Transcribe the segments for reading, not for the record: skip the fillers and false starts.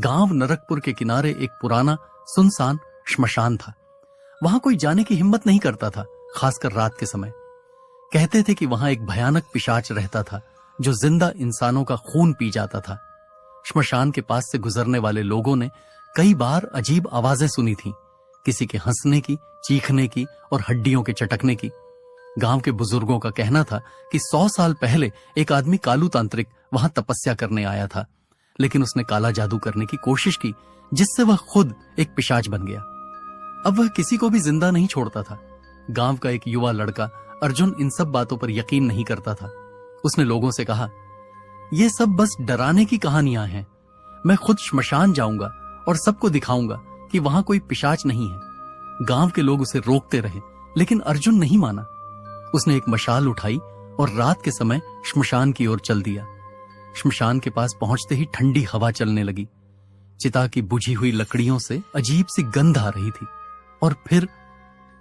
गांव नरकपुर के किनारे एक पुराना सुनसान श्मशान था। वहां कोई जाने की हिम्मत नहीं करता था, खासकर रात के समय। कहते थे कि वहां एक भयानक पिशाच रहता था जो जिंदा इंसानों का खून पी जाता था। श्मशान के पास से गुजरने वाले लोगों ने कई बार अजीब आवाजें सुनी थीं, किसी के हंसने की, चीखने की और हड्डियों के चटकने की। गांव के बुजुर्गों का कहना था कि 100 साल पहले एक आदमी कालू तांत्रिक वहां तपस्या करने आया था, लेकिन उसने काला जादू करने की कोशिश की जिससे वह खुद एक पिशाच बन गया। अब वह किसी को भी जिंदा नहीं छोड़ता था। गांव का एक युवा लड़का अर्जुन इन सब बातों पर यकीन नहीं करता था। उसने लोगों से कहा, ये सब बस डराने की कहानियां हैं। मैं खुद श्मशान जाऊंगा और सबको दिखाऊंगा कि वहां कोई पिशाच नहीं है। गांव के लोग उसे रोकते रहे, लेकिन अर्जुन नहीं माना। उसने एक मशाल उठाई और रात के समय श्मशान की ओर चल दिया। श्मशान के पास पहुंचते ही ठंडी हवा चलने लगी। चिता की बुझी हुई लकड़ियों से अजीब सी गंध आ रही थी और फिर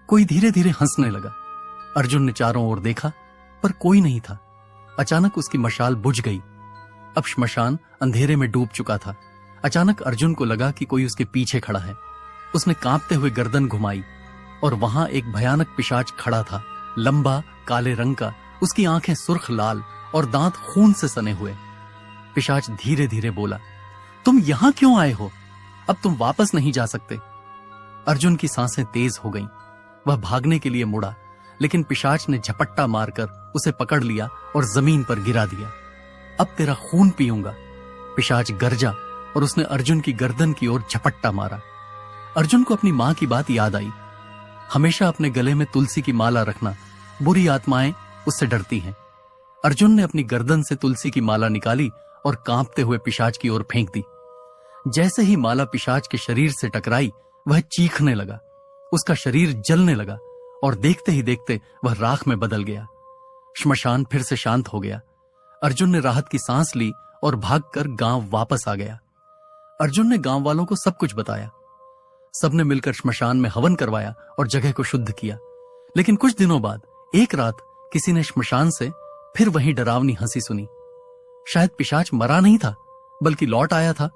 कोई धीरे धीरे हंसने लगा। अर्जुन ने चारों ओर देखा पर कोई नहीं था। अचानक उसकी मशाल बुझ गई। अब श्मशान अंधेरे में डूब चुका था। अचानक अर्जुन को लगा कि कोई उसके पीछे खड़ा है। उसने कांपते हुए गर्दन घुमाई और वहां एक भयानक पिशाच खड़ा था, लंबा, काले रंग का। उसकी आंखें सुर्ख लाल और दांत खून से सने हुए। पिशाच धीरे धीरे बोला, तुम यहां क्यों आए हो? अब तुम वापस नहीं जा सकते। अर्जुन की सांसें तेज हो गईं। वह भागने के लिए मुड़ा, लेकिन पिशाच ने झपट्टा मारकर उसे पकड़ लिया और जमीन पर गिरा दिया। अब तेरा खून पीऊंगा। पिशाच गरजा और उसने अर्जुन की गर्दन की ओर झपट्टा मारा। अर्जुन को अपनी मां की बात याद आई। हमेशा अपने गले में तुलसी की माला रखना, बुरी आत्माएं उससे डरती हैं। अर्जुन ने अपनी गर्दन से तुलसी की माला निकाली और कांपते हुए पिशाच की ओर फेंक दी। जैसे ही माला पिशाच के शरीर से टकराई, वह चीखने लगा। उसका शरीर जलने लगा और देखते ही देखते वह राख में बदल गया। श्मशान फिर से शांत हो गया। अर्जुन ने राहत की सांस ली और भागकर गांव वापस आ गया। अर्जुन ने गांव वालों को सब कुछ बताया। सबने मिलकर श्मशान में हवन करवाया और जगह को शुद्ध किया। लेकिन कुछ दिनों बाद एक रात किसी ने श्मशान से फिर वही डरावनी हंसी सुनी। शायद पिशाच मरा नहीं था, बल्कि लौट आया था।